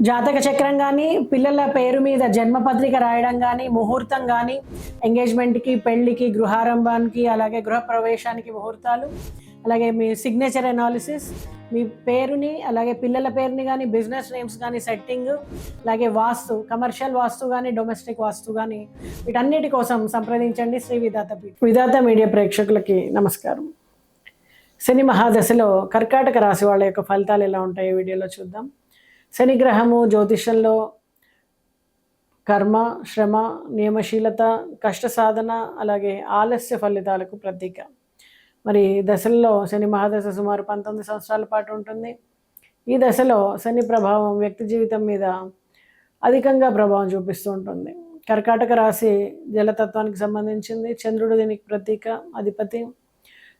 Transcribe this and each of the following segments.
జాతక చక్రం కానీ, పిల్లల పేరు మీద జన్మపత్రిక రాయడం కానీ, ముహూర్తం కానీ, ఎంగేజ్మెంట్కి, పెళ్ళికి, గృహారంభానికి, అలాగే గృహప్రవేశానికి ముహూర్తాలు, అలాగే మీ సిగ్నేచర్ అనాలిసిస్, మీ పేరుని, అలాగే పిల్లల పేరుని కానీ, బిజినెస్ నేమ్స్ కానీ సెట్టింగ్, అలాగే వాస్తు, కమర్షియల్ వాస్తు కానీ, డొమెస్టిక్ వాస్తు కానీ, వీటన్నిటి కోసం సంప్రదించండి శ్రీ విధాత పీఠ. విధాత మీడియా ప్రేక్షకులకి నమస్కారం. శని మహాదశలో కర్కాటక రాశి వాళ్ళ యొక్క ఫలితాలు ఎలా ఉంటాయో వీడియోలో చూద్దాం. శని గ్రహము జ్యోతిషంలో కర్మ, శ్రమ, నియమశీలత, కష్ట సాధన, అలాగే ఆలస్య ఫలితాలకు ప్రతీక. మరి దశల్లో శని మహాదశ సుమారు 19 సంవత్సరాల పాటు ఉంటుంది. ఈ దశలో శని ప్రభావం వ్యక్తి జీవితం మీద అధికంగా ప్రభావం చూపిస్తూ ఉంటుంది. కర్కాటక రాశి జలతత్వానికి సంబంధించింది. చంద్రుడు దీనికి ప్రతీక, అధిపతి.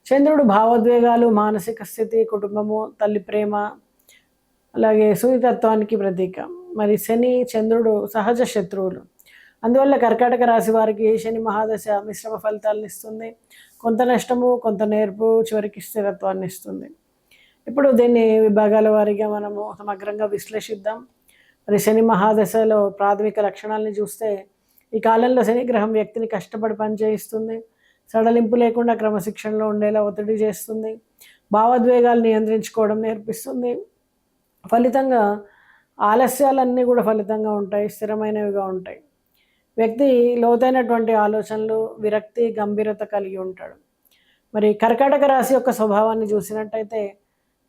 చంద్రుడు భావోద్వేగాలు, మానసిక స్థితి, కుటుంబము, తల్లి ప్రేమ, అలాగే సున్నితత్వానికి ప్రతీక. మరి శని, చంద్రుడు సహజ శత్రువులు. అందువల్ల కర్కాటక రాశి వారికి శని మహాదశ మిశ్రమ ఫలితాలను ఇస్తుంది. కొంత నష్టము, కొంత నేర్పు, చివరికి స్థిరత్వాన్ని ఇస్తుంది. ఇప్పుడు దీన్ని విభాగాల వారీగా మనము సమగ్రంగా విశ్లేషిద్దాం. మరి శని మహాదశలో ప్రాథమిక లక్షణాలని చూస్తే, ఈ కాలంలో శని గ్రహం వ్యక్తిని కష్టపడి పనిచేయిస్తుంది. సడలింపు లేకుండా క్రమశిక్షణలో ఉండేలా ఒత్తిడి చేస్తుంది. భావోద్వేగాలు నియంత్రించుకోవడం నేర్పిస్తుంది. ఫలితంగా ఆలస్యాలన్నీ కూడా ఫలితంగా ఉంటాయి, స్థిరమైనవిగా ఉంటాయి. వ్యక్తి లోతైనటువంటి ఆలోచనలు, విరక్తి, గంభీరత కలిగి ఉంటాడు. మరి కర్కాటక రాశి యొక్క స్వభావాన్ని చూసినట్టయితే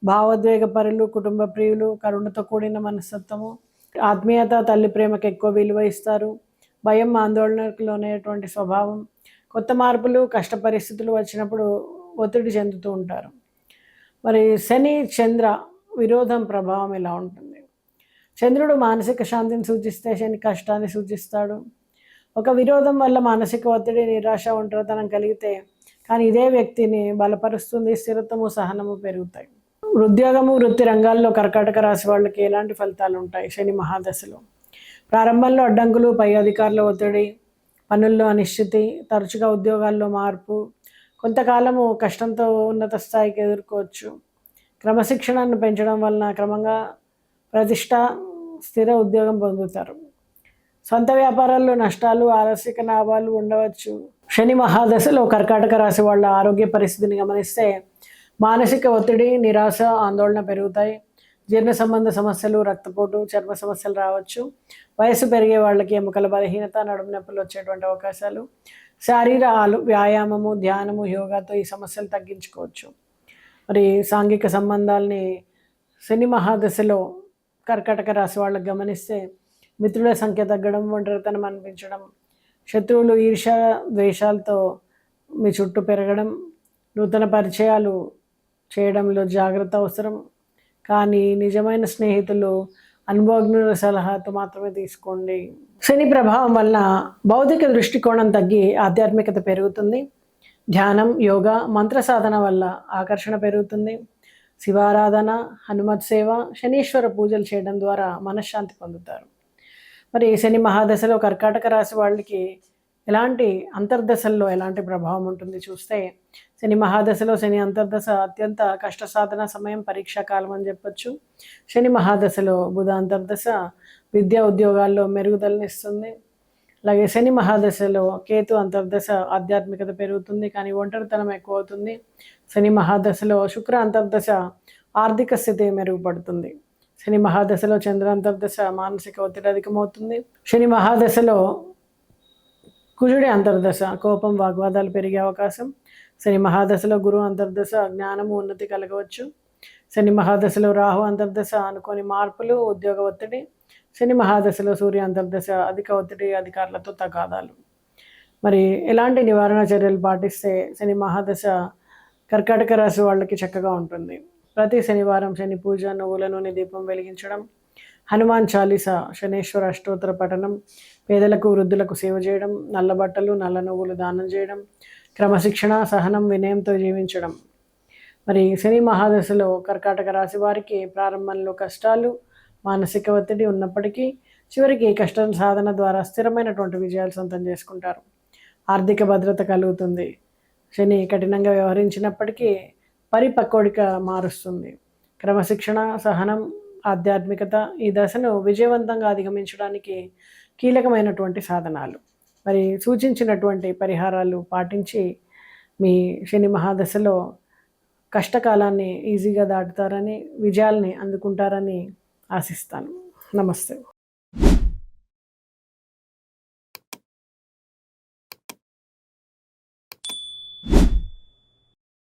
భావోద్వేగ పరులు, కుటుంబ ప్రియులు, కరుణతో కూడిన మనస్తత్వము, ఆత్మీయత, తల్లి ప్రేమకు ఎక్కువ విలువ ఇస్తారు. భయం, ఆందోళనకు లోనేటువంటి స్వభావం, కొత్త మార్పులు, కష్ట పరిస్థితులు వచ్చినప్పుడు ఒత్తిడి చెందుతూ ఉంటారు. మరి శని చంద్ర విరోధం ప్రభావం ఎలా ఉంటుంది? చంద్రుడు మానసిక శాంతిని సూచిస్తే శని కష్టాన్ని సూచిస్తాడు. ఒక విరోధం వల్ల మానసిక ఒత్తిడి, నిరాశ, ఒంటరితనం కలిగితే కానీ ఇదే వ్యక్తిని బలపరుస్తుంది. స్థిరత్వము, సహనము పెరుగుతాయి. ఉద్యోగము, వృత్తి రంగాల్లో కర్కాటక రాశి వాళ్ళకి ఎలాంటి ఫలితాలు ఉంటాయి శని మహాదశలో? ప్రారంభంలో అడ్డంకులు, పై అధికారుల ఒత్తిడి, పనుల్లో అనిశ్చితి, తరచుగా ఉద్యోగాల్లో మార్పు, కొంతకాలము కష్టంతో ఉన్నత స్థాయికి ఎదుర్కోవచ్చు. క్రమశిక్షణను పెంచడం వలన క్రమంగా ప్రతిష్ట, స్థిర ఉద్యోగం పొందుతారు. సొంత వ్యాపారాల్లో నష్టాలు, ఆలస్యక లాభాలు ఉండవచ్చు. శని మహాదశలో కర్కాటక రాశి వాళ్ళ ఆరోగ్య పరిస్థితిని గమనిస్తే మానసిక ఒత్తిడి, నిరాశ, ఆందోళన పెరుగుతాయి. జీర్ణ సంబంధ సమస్యలు, రక్తపోటు, చర్మ సమస్యలు రావచ్చు. వయసు పెరిగే వాళ్ళకి ఎముకల బలహీనత, నడుము నొప్పులు వచ్చేటువంటి అవకాశాలు. శారీర వ్యాయామము, ధ్యానము, యోగాతో ఈ సమస్యలు తగ్గించుకోవచ్చు. మరి సాంఘిక సంబంధాలని శని మహాదశలో కర్కాటక రాశి వాళ్ళకి గమనిస్తే మిత్రుల సంఖ్య తగ్గడం, ఒంటరితనం అనిపించడం, శత్రువులు ఈర్ష, ద్వేషాలతో మీ చుట్టూ పెరగడం, నూతన పరిచయాలు చేయడంలో జాగ్రత్త అవసరం. కానీ నిజమైన స్నేహితులు, అనుభవజ్ఞుల సలహాతో మాత్రమే తీసుకోండి. శని ప్రభావం వలన భౌతిక దృష్టికోణం తగ్గి ఆధ్యాత్మికత పెరుగుతుంది. ధ్యానం, యోగా, మంత్ర సాధన వల్ల ఆకర్షణ పెరుగుతుంది. శివారాధన, హనుమత్ సేవ, శనీశ్వర పూజలు చేయడం ద్వారా మనశ్శాంతి పొందుతారు. మరి శని మహాదశలో కర్కాటక రాశి వాళ్ళకి ఎలాంటి అంతర్దశల్లో ఎలాంటి ప్రభావం ఉంటుంది చూస్తే, శని మహాదశలో శని అంతర్దశ అత్యంత కష్ట సాధన సమయం, పరీక్షా కాలం అని చెప్పొచ్చు. శని మహాదశలో బుధ అంతర్దశ విద్యా ఉద్యోగాల్లో మెరుగుదలనిస్తుంది. అలాగే శని మహాదశలో కేతు అంతర్దశ ఆధ్యాత్మికత పెరుగుతుంది, కానీ ఒంటరితనం ఎక్కువ అవుతుంది. శని మహాదశలో శుక్ర అంతర్దశ ఆర్థిక స్థితి మెరుగుపడుతుంది. శని మహాదశలో చంద్ర అంతర్దశ మానసిక ఒత్తిడి అధికమవుతుంది. శని మహాదశలో కుజుడి అంతర్దశ కోపం, వాగ్వాదాలు పెరిగే అవకాశం. శని మహాదశలో గురు అంతర్దశ జ్ఞానము, ఉన్నతి కలగవచ్చు. శని మహాదశలో రాహు అంతర్దశ అనుకోని మార్పులు, ఉద్యోగ ఒత్తిడి. శని మహాదశలో సూర్య అంతర్దశ అధిక ఒత్తిడి, అధికారులతో తగాదాలు. మరి ఎలాంటి నివారణ చర్యలు పాటిస్తే శని మహాదశ కర్కాటక రాశి వాళ్ళకి చక్కగా ఉంటుంది? ప్రతి శనివారం శని పూజ, నువ్వుల నూనె దీపం వెలిగించడం, హనుమాన్ చాలీస, శనేశ్వర అష్టోత్తర పఠనం, పేదలకు, వృద్ధులకు సేవ చేయడం, నల్ల బట్టలు, నల్ల నువ్వులు దానం చేయడం, క్రమశిక్షణ, సహనం, వినయంతో జీవించడం. మరి శని మహాదశలో కర్కాటక రాశి వారికి ప్రారంభంలో కష్టాలు, మానసిక ఒత్తిడి ఉన్నప్పటికీ చివరికి కష్టం సాధన ద్వారా స్థిరమైనటువంటి విజయాలు సొంతం చేసుకుంటారు. ఆర్థిక భద్రత కలుగుతుంది. శని కఠినంగా వ్యవహరించినప్పటికీ పరిపక్వడిగా మారుస్తుంది. క్రమశిక్షణ, సహనం, ఆధ్యాత్మికత ఈ దశను విజయవంతంగా అధిగమించడానికి కీలకమైనటువంటి సాధనాలు. మరి సూచించినటువంటి పరిహారాలు పాటించి మీ శని మహాదశలో కష్టకాలాన్ని ఈజీగా దాటుతారని, విజయాల్ని అందుకుంటారని ఆశిస్తాను. నమస్తే.